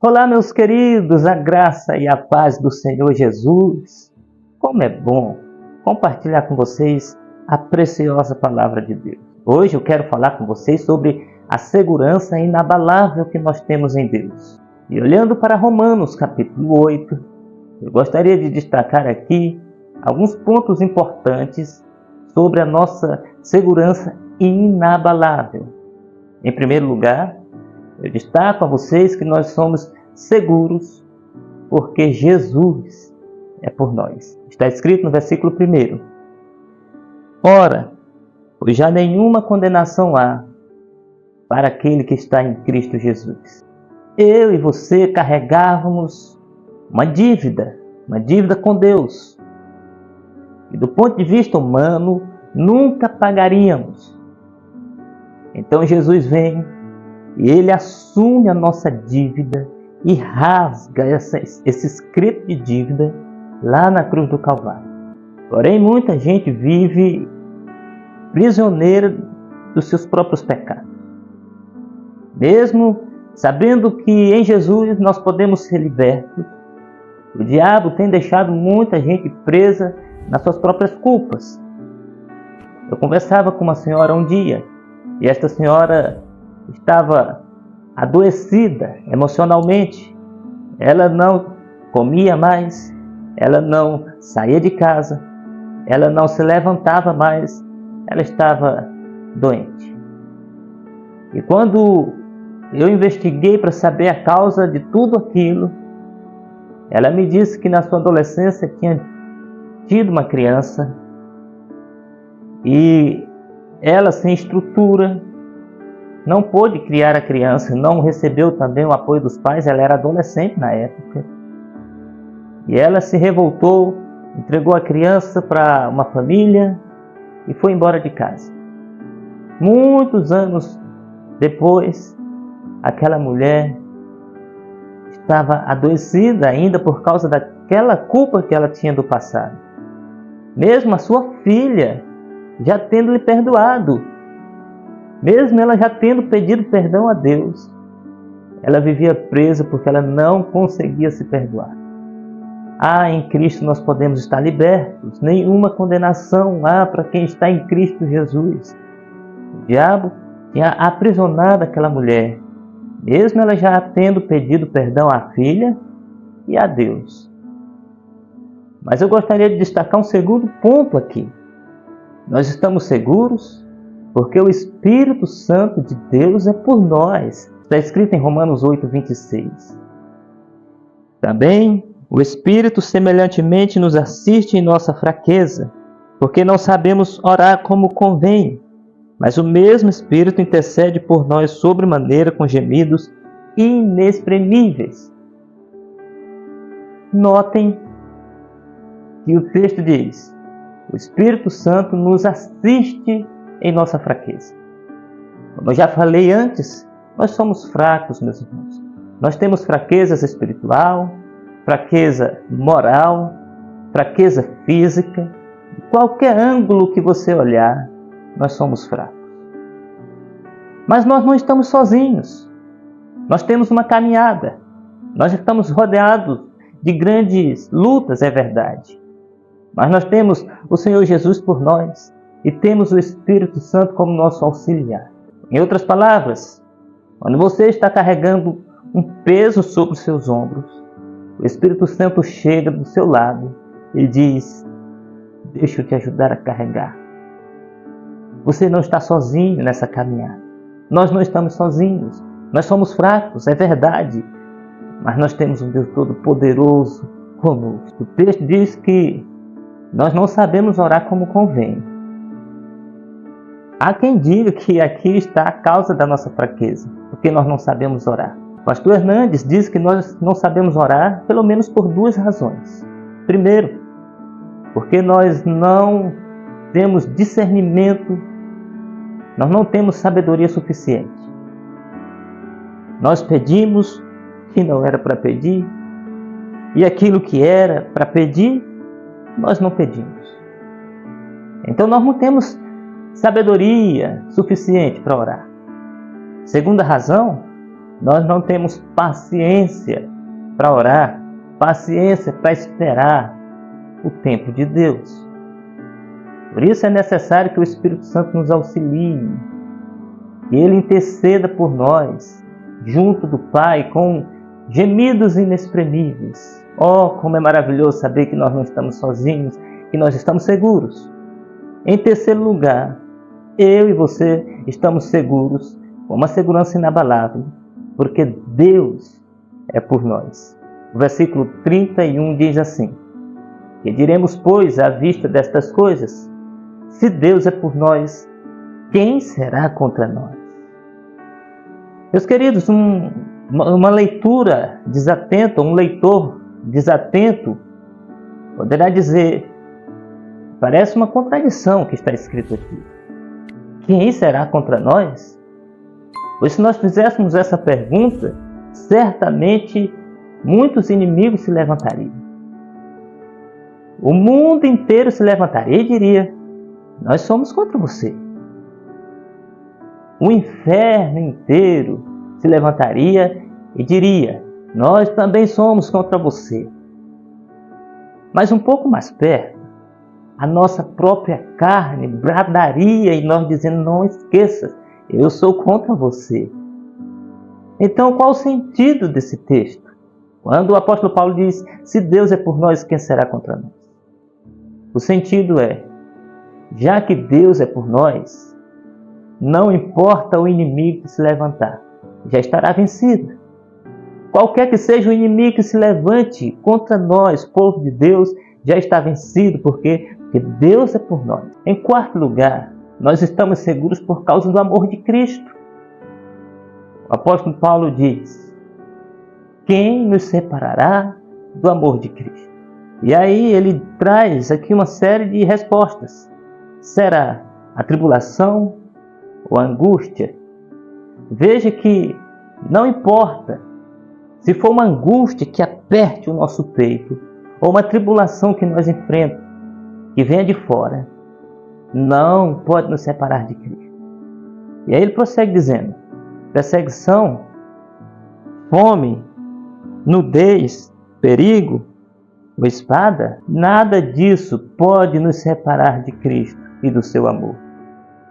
Olá, meus queridos, a graça e a paz do Senhor Jesus. Como é bom compartilhar com vocês a preciosa palavra de Deus. Hoje eu quero falar com vocês sobre a segurança inabalável que nós temos em Deus. E olhando para Romanos capítulo 8, eu gostaria de destacar aqui alguns pontos importantes sobre a nossa segurança inabalável. Em primeiro lugar, eu destaco a vocês que nós somos seguros porque Jesus é por nós. Está escrito no versículo 1. Ora, pois já nenhuma condenação há para aquele que está em Cristo Jesus. Eu e você carregávamos uma dívida com Deus. E do ponto de vista humano, nunca pagaríamos. Então Jesus vem e Ele assume a nossa dívida e rasga esse escrito de dívida lá na cruz do Calvário. Porém, muita gente vive prisioneira dos seus próprios pecados. Mesmo sabendo que em Jesus nós podemos ser libertos, o diabo tem deixado muita gente presa nas suas próprias culpas. Eu conversava com uma senhora um dia e esta senhora estava adoecida emocionalmente. Ela não comia mais, ela não saía de casa, ela não se levantava mais, ela estava doente. E quando eu investiguei para saber a causa de tudo aquilo, ela me disse que na sua adolescência tinha tido uma criança e ela, sem estrutura, não pôde criar a criança, não recebeu também o apoio dos pais. Ela era adolescente na época. E ela se revoltou, entregou a criança para uma família e foi embora de casa. Muitos anos depois, aquela mulher estava adoecida ainda por causa daquela culpa que ela tinha do passado. Mesmo a sua filha já tendo lhe perdoado, mesmo ela já tendo pedido perdão a Deus, ela vivia presa porque ela não conseguia se perdoar. Em Cristo nós podemos estar libertos. Nenhuma condenação há para quem está em Cristo Jesus. O diabo tinha aprisionado aquela mulher, mesmo ela já tendo pedido perdão à filha e a Deus. Mas eu gostaria de destacar um segundo ponto aqui. Nós estamos seguros porque o Espírito Santo de Deus é por nós. Está escrito em Romanos 8, 26. Também o Espírito semelhantemente nos assiste em nossa fraqueza, porque não sabemos orar como convém, mas o mesmo Espírito intercede por nós sobremaneira com gemidos inexprimíveis. Notem que o texto diz: o Espírito Santo nos assiste em nossa fraqueza. Como eu já falei antes, nós somos fracos, meus irmãos. Nós temos fraquezas espiritual, fraqueza moral, fraqueza física. De qualquer ângulo que você olhar, nós somos fracos. Mas nós não estamos sozinhos. Nós temos uma caminhada. Nós estamos rodeados de grandes lutas, é verdade. Mas nós temos o Senhor Jesus por nós e temos o Espírito Santo como nosso auxiliar. Em outras palavras, quando você está carregando um peso sobre os seus ombros, o Espírito Santo chega do seu lado e diz: deixa eu te ajudar a carregar. Você não está sozinho nessa caminhada. Nós não estamos sozinhos. Nós somos fracos, é verdade. Mas nós temos um Deus Todo-Poderoso conosco. O texto diz que nós não sabemos orar como convém. Há quem diga que aqui está a causa da nossa fraqueza, porque nós não sabemos orar. O pastor Hernandes diz que nós não sabemos orar pelo menos por duas razões. Primeiro, porque nós não temos discernimento, nós não temos sabedoria suficiente. Nós pedimos que não era para pedir, e aquilo que era para pedir, nós não pedimos. Então nós não temos sabedoria suficiente para orar. Segunda razão Nós não temos paciência para orar, paciência para esperar o tempo de Deus. Por isso é necessário que o Espírito Santo nos auxilie, que Ele interceda por nós, junto do Pai, com gemidos inexprimíveis. Oh, como é maravilhoso saber que nós não estamos sozinhos, que nós estamos seguros. Em terceiro lugar, eu e você estamos seguros, com uma segurança inabalável, porque Deus é por nós. O versículo 31 diz assim: que diremos, pois, à vista destas coisas? Se Deus é por nós, quem será contra nós? Meus queridos, uma leitura desatenta, um leitor desatento, poderá dizer, parece uma contradição que está escrito aqui. Quem será contra nós? Pois se nós fizéssemos essa pergunta, certamente muitos inimigos se levantariam. O mundo inteiro se levantaria e diria, nós somos contra você. O inferno inteiro se levantaria e diria, nós também somos contra você. Mas um pouco mais perto, a nossa própria carne bradaria e nós dizendo, não esqueça, eu sou contra você. Então qual o sentido desse texto? Quando o apóstolo Paulo diz, se Deus é por nós, quem será contra nós? O sentido é, já que Deus é por nós, não importa o inimigo que se levantar, já estará vencido. Qualquer que seja o inimigo que se levante contra nós, povo de Deus, já está vencido, porque Deus é por nós. Em quarto lugar, nós estamos seguros por causa do amor de Cristo. O apóstolo Paulo diz, quem nos separará do amor de Cristo? E aí ele traz aqui uma série de respostas. Será a tribulação ou a angústia? Veja que não importa se for uma angústia que aperte o nosso peito, ou uma tribulação que nós enfrentamos, que venha de fora, não pode nos separar de Cristo. E aí ele prossegue dizendo, perseguição, fome, nudez, perigo, ou espada, nada disso pode nos separar de Cristo e do seu amor.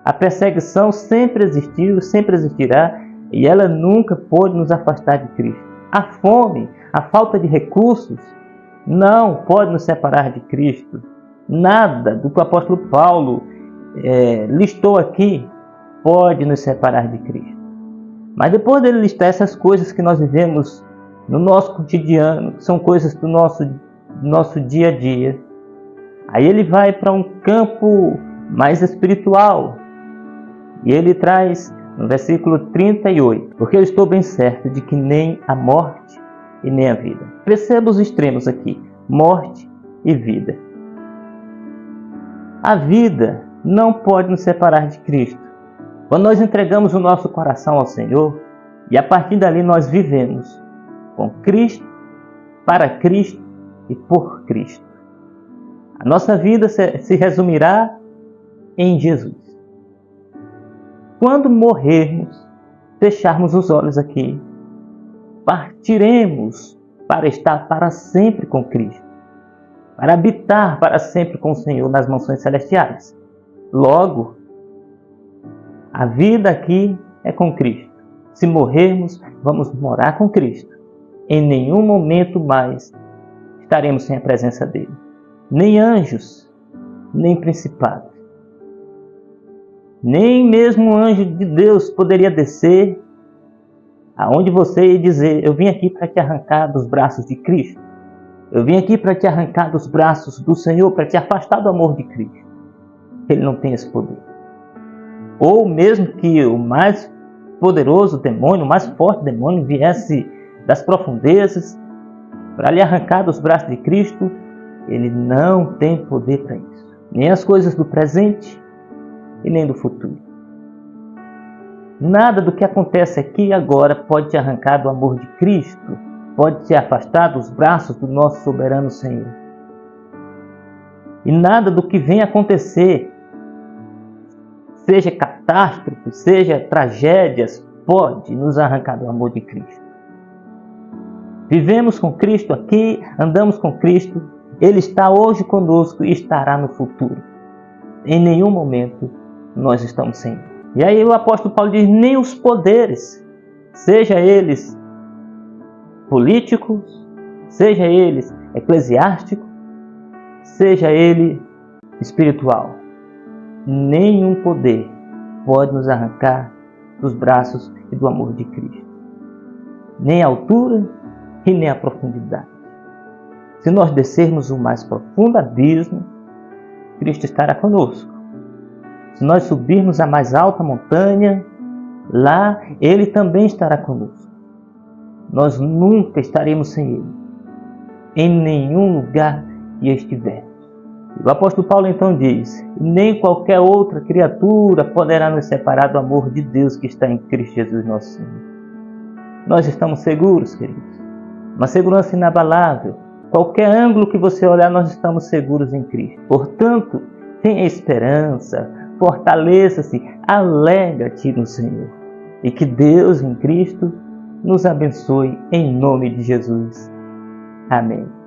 A perseguição sempre existiu, sempre existirá, e ela nunca pôde nos afastar de Cristo. A fome, a falta de recursos, não pode nos separar de Cristo. Nada do que o apóstolo Paulo listou aqui pode nos separar de Cristo. Mas depois dele listar essas coisas que nós vivemos no nosso cotidiano, que são coisas do nosso dia a dia, aí ele vai para um campo mais espiritual. E ele traz no versículo 38, porque eu estou bem certo de que nem a morte e nem a vida. Perceba os extremos aqui, morte e vida. A vida não pode nos separar de Cristo. Quando nós entregamos o nosso coração ao Senhor, e a partir dali nós vivemos com Cristo, para Cristo e por Cristo. A nossa vida se resumirá em Jesus. Quando morrermos, fecharmos os olhos aqui, partiremos para estar para sempre com Cristo, para habitar para sempre com o Senhor nas mansões celestiais. Logo, a vida aqui é com Cristo. Se morrermos, vamos morar com Cristo. Em nenhum momento mais estaremos sem a presença dele. Nem anjos, nem principados. Nem mesmo um anjo de Deus poderia descer aonde você ia dizer, eu vim aqui para te arrancar dos braços de Cristo. Eu vim aqui para te arrancar dos braços do Senhor, para te afastar do amor de Cristo. Ele não tem esse poder. Ou mesmo que o mais poderoso demônio, o mais forte demônio viesse das profundezas para lhe arrancar dos braços de Cristo, ele não tem poder para isso. Nem as coisas do presente e nem do futuro. Nada do que acontece aqui e agora pode te arrancar do amor de Cristo, pode te afastar dos braços do nosso soberano Senhor. E nada do que vem acontecer, seja catástrofe, seja tragédias, pode nos arrancar do amor de Cristo. Vivemos com Cristo aqui, andamos com Cristo, Ele está hoje conosco e estará no futuro. Em nenhum momento nós estamos sem Ele. E aí o apóstolo Paulo diz, nem os poderes, seja eles políticos, seja eles eclesiásticos, seja ele espiritual, nenhum poder pode nos arrancar dos braços e do amor de Cristo. Nem a altura e nem a profundidade. Se nós descermos o mais profundo abismo, Cristo estará conosco. Se nós subirmos a mais alta montanha, lá Ele também estará conosco. Nós nunca estaremos sem Ele, em nenhum lugar que estivermos. O apóstolo Paulo então diz, nem qualquer outra criatura poderá nos separar do amor de Deus que está em Cristo Jesus nosso Senhor. Nós estamos seguros, queridos. Uma segurança inabalável. Qualquer ângulo que você olhar, nós estamos seguros em Cristo. Portanto, tenha esperança, fortaleça-se, alegra-te no Senhor. E que Deus em Cristo nos abençoe em nome de Jesus. Amém.